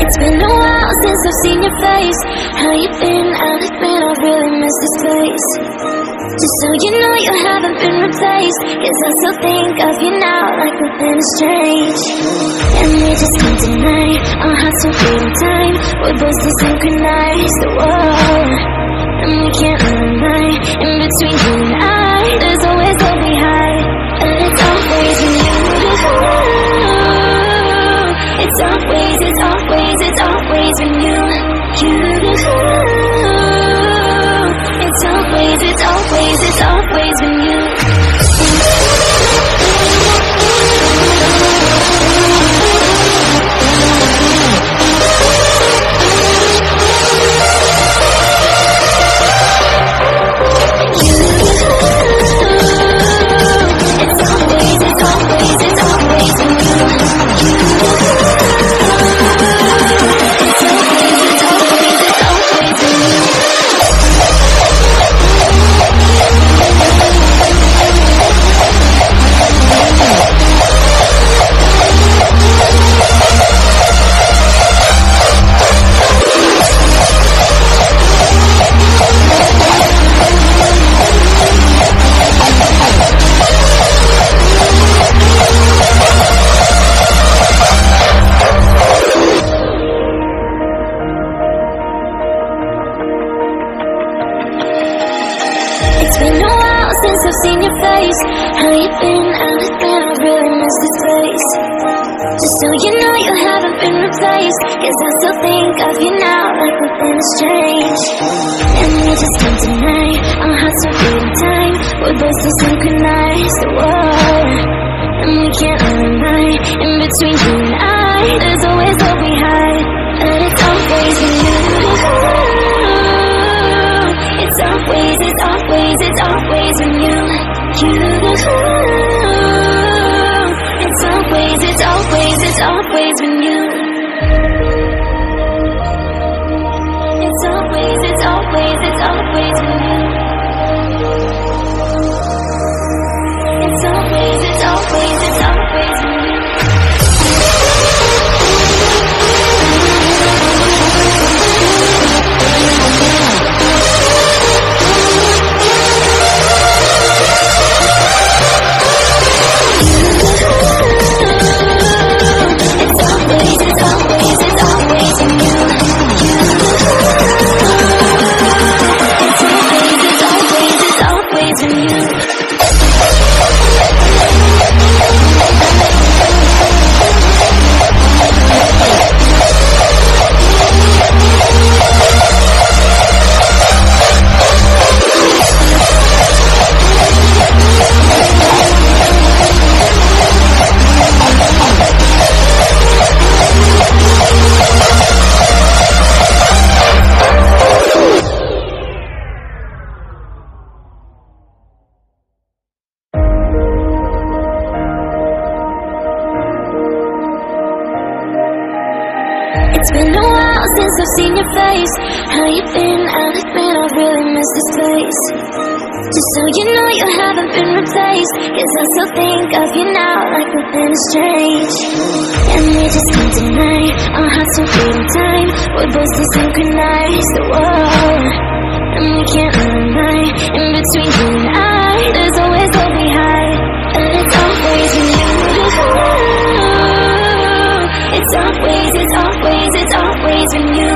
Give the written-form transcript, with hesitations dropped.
It's been a while since I've seen your face. How you been? I'll admit I really miss this place. Just so you know you haven't been replaced, 'cause I still think of you now like nothing has changed. And we just can't deny our hearts are beating time. We're both so synchronized, whoa. And we can't lie. In between you and I, there's always what we hide. And it's always when you It's always, it's always, it's always when you It's always, it's always, it's always when you It's been a while since I've seen your face. How you been? I'll admit I really miss this place. Just so you know you haven't been replaced, 'cause I still think of you now like nothing has changed. And we just can't deny our hearts are beating time. We're both so synchronized, whoa. And we can't lie. In between you and I, there's always what we hide. And it's always when you It's always, it's always, it's always when you It's always, it's always, it's always when you It's always, it's always, it's always when you It's always, it's always, it's always when you It's been a while since I've seen your face. How you been? I'll admit I really miss this place. Just so you know you haven't been replaced, 'cause I still think of you now like nothing has changed. And we just can't deny our hearts are beating time. We're both so synchronized, whoa. And we can't lie. In between you and I, there's always what we hide. And it's always when you It's always, it's always, it's always when you